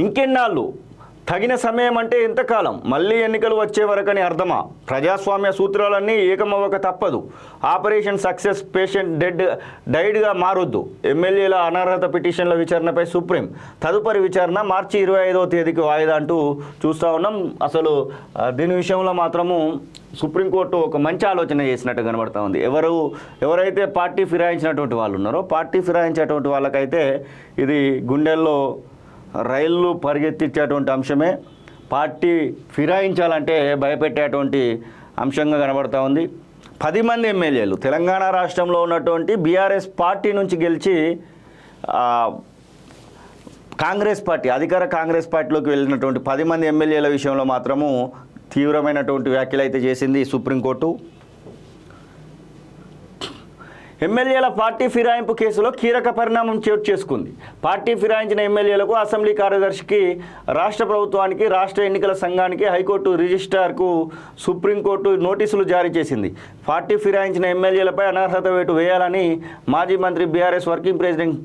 ఇంకెన్నాళ్ళు? తగిన సమయం అంటే ఎంతకాలం? మళ్ళీ ఎన్నికలు వచ్చే వరకని అర్థమా? ప్రజాస్వామ్య సూత్రాలన్నీ ఏకమవ్వక తప్పదు. ఆపరేషన్ సక్సెస్ పేషెంట్ డైడ్గా మారొద్దు. ఎమ్మెల్యేల అనర్హత పిటిషన్ల విచారణపై సుప్రీం తదుపరి విచారణ మార్చి 25వ తేదీకి వాయిదా అంటూ చూస్తూ ఉన్నాం. అసలు దీని విషయంలో మాత్రము సుప్రీంకోర్టు ఒక మంచి ఆలోచన చేసినట్టు కనబడుతూ ఉంది. ఎవరైతే పార్టీ ఫిరాయించినటువంటి వాళ్ళు ఉన్నారో, పార్టీ ఫిరాయించేటువంటి వాళ్ళకైతే ఇది గుండెల్లో రైళ్లు పరిగెత్తించేటువంటి అంశమే. పార్టీ ఫిరాయించాలంటే భయపెట్టేటువంటి అంశంగా కనబడుతూ ఉంది. 10 మంది ఎమ్మెల్యేలు తెలంగాణ రాష్ట్రంలో ఉన్నటువంటి బీఆర్ఎస్ పార్టీ నుంచి గెలిచి కాంగ్రెస్ పార్టీ, అధికార కాంగ్రెస్ పార్టీలోకి వెళ్ళినటువంటి 10 మంది ఎమ్మెల్యేల విషయంలో మాత్రము తీవ్రమైనటువంటి వ్యాఖ్యలు అయితే చేసింది సుప్రీంకోర్టు. ఎమ్మెల్యేల పార్టీ ఫిరాయింపు కేసులో కీలక పరిణామం చోటు చేసుకుంది. పార్టీ ఫిరాయించిన ఎమ్మెల్యేలకు, అసెంబ్లీ కార్యదర్శికి, రాష్ట్ర ప్రభుత్వానికి, రాష్ట్ర ఎన్నికల సంఘానికి, హైకోర్టు రిజిస్ట్రార్కు సుప్రీంకోర్టు నోటీసులు జారీ చేసింది. పార్టీ ఫిరాయించిన ఎమ్మెల్యేలపై అనర్హత వేటు వేయాలని మాజీ మంత్రి BRS working president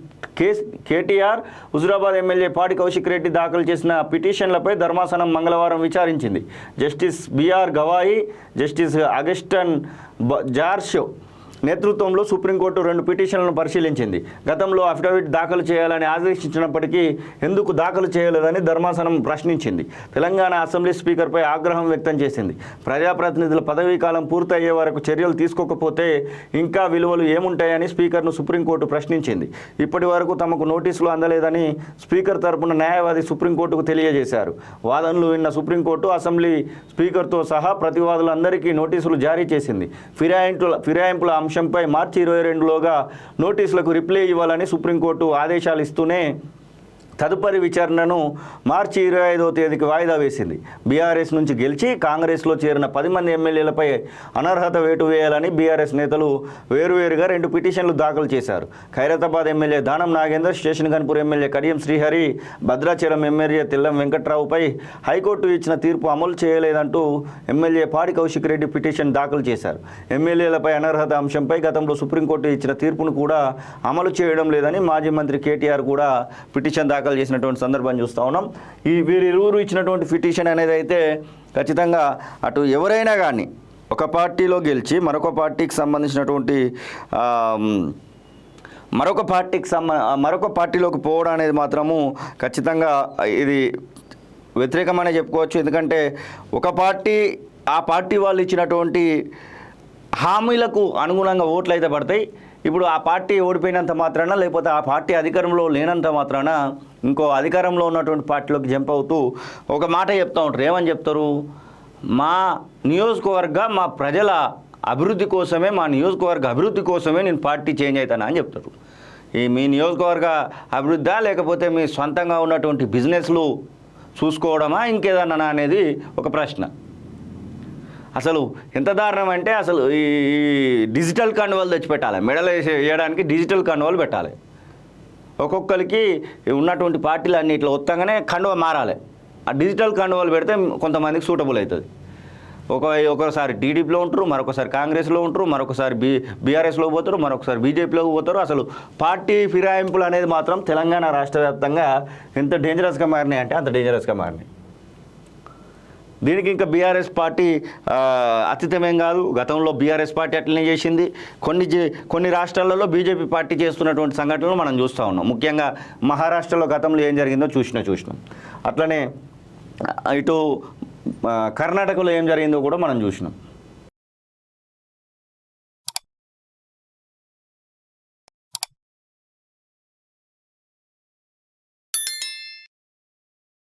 KTR, Huzurabad MLA Padi Kaushik Reddy దాఖలు చేసిన పిటిషన్లపై ధర్మాసనం మంగళవారం విచారించింది. Justice BR Gavai, justice Augustine George నేతృత్వంలో సుప్రీంకోర్టు 2 పిటిషన్లను పరిశీలించింది. గతంలో అఫిడవిట్ దాఖలు చేయాలని ఆదేశించినప్పటికీ ఎందుకు దాఖలు చేయలేదని ధర్మాసనం ప్రశ్నించింది. తెలంగాణ అసెంబ్లీ స్పీకర్పై ఆగ్రహం వ్యక్తం చేసింది. ప్రజాప్రతినిధుల పదవీకాలం పూర్తయ్యే వరకు చర్యలు తీసుకోకపోతే ఇంకా విలువలు ఏముంటాయని స్పీకర్ను సుప్రీంకోర్టు ప్రశ్నించింది. ఇప్పటి వరకు తమకు నోటీసులు అందలేదని స్పీకర్ తరపున న్యాయవాది సుప్రీంకోర్టుకు తెలియజేశారు. వాదనలు విన్న సుప్రీంకోర్టు అసెంబ్లీ స్పీకర్తో సహా ప్రతివాదులందరికీ నోటీసులు జారీ చేసింది. ఫిరాయింపుల అంశంపై మార్చి 22లోగా నోటీసులకు రిప్లై ఇవ్వాలని సుప్రీంకోర్టు ఆదేశాలు ఇస్తూనే తదుపరి విచారణను మార్చి 25వ తేదీకి వాయిదా వేసింది. బీఆర్ఎస్ నుంచి గెలిచి కాంగ్రెస్లో చేరిన 10 మంది ఎమ్మెల్యేలపై అనర్హత వేటు వేయాలని బీఆర్ఎస్ నేతలు వేరువేరుగా 2 పిటిషన్లు దాఖలు చేశారు. Khairatabad MLA Danam Nagender, station Ghanpur MLA Kadiyam Srihari, Bhadrachalam MLA Tellam వెంకట్రావుపై హైకోర్టు ఇచ్చిన తీర్పు అమలు చేయలేదంటూ ఎమ్మెల్యే పాడి కౌశిక్ రెడ్డి పిటిషన్ దాఖలు చేశారు. ఎమ్మెల్యేలపై అనర్హత అంశంపై గతంలో సుప్రీంకోర్టు ఇచ్చిన తీర్పును కూడా అమలు చేయడం లేదని మాజీ మంత్రి కేటీఆర్ కూడా పిటిషన్ దాఖలు చేసినటువంటి సందర్భం చూస్తూ ఉన్నాం. వీరిరువురు ఇచ్చినటువంటి పిటిషన్ అనేది అయితే ఖచ్చితంగా అటు ఎవరైనా కానీ ఒక పార్టీలో గెలిచి మరొక పార్టీకి సంబంధించినటువంటి మరొక పార్టీలోకి పోవడం అనేది మాత్రము ఖచ్చితంగా ఇది వ్యతిరేకమనే చెప్పుకోవచ్చు. ఎందుకంటే ఒక పార్టీ, ఆ పార్టీ వాళ్ళు ఇచ్చినటువంటి హామీలకు అనుగుణంగా ఓట్లు అయితే పడతాయి. ఇప్పుడు ఆ పార్టీ ఓడిపోయినంత మాత్రాన, లేకపోతే ఆ పార్టీ అధికారంలో లేనంత మాత్రాన ఇంకో అధికారంలో ఉన్నటువంటి పార్టీలోకి జంప్ అవుతూ ఒక మాట చెప్తూ ఉంటారు. ఏమని చెప్తారు? మా నియోజకవర్గ, మా ప్రజల అభివృద్ధి కోసమే, మా నియోజకవర్గ అభివృద్ధి కోసమే నేను పార్టీ చేంజ్ అవుతానా అని చెప్తారు. ఈ మీ నియోజకవర్గ అభివృద్ధా, లేకపోతే మీ సొంతంగా ఉన్నటువంటి బిజినెస్లు చూసుకోవడమా, ఇంకేదన్నా అనేది ఒక ప్రశ్న. అసలు ఎంత దారుణం అంటే అసలు ఈ డిజిటల్ కండువాలు తెచ్చిపెట్టాలి. మెడలు వేయడానికి డిజిటల్ కండువాలు పెట్టాలి. ఒక్కొక్కరికి ఉన్నటువంటి పార్టీలు అన్నిట్లో వస్తాగానే కండువ మారాలి. ఆ డిజిటల్ కండువాలు పెడితే కొంతమందికి సూటబుల్ అవుతుంది. ఒకసారి టీడీపీలో ఉంటారు, మరొకసారి కాంగ్రెస్లో ఉంటారు, మరొకసారి బీఆర్ఎస్లో పోతారు, మరొకసారి బీజేపీలోకి పోతారు. అసలు పార్టీ ఫిరాయింపులు అనేది మాత్రం తెలంగాణ రాష్ట్ర వ్యాప్తంగా ఎంత డేంజరస్గా మారినాయి అంటే అంత డేంజరస్గా మారినాయి. దీనికి ఇంకా పార్టీ అతీతమేం కాదు. గతంలో బీఆర్ఎస్ పార్టీ అట్లనే చేసింది. కొన్ని రాష్ట్రాలలో బీజేపీ పార్టీ చేస్తున్నటువంటి సంఘటనలు మనం చూస్తూ ఉన్నాం. ముఖ్యంగా మహారాష్ట్రలో గతంలో ఏం జరిగిందో చూసినాం. అట్లనే ఇటు కర్ణాటకలో ఏం జరిగిందో కూడా మనం చూసినాం.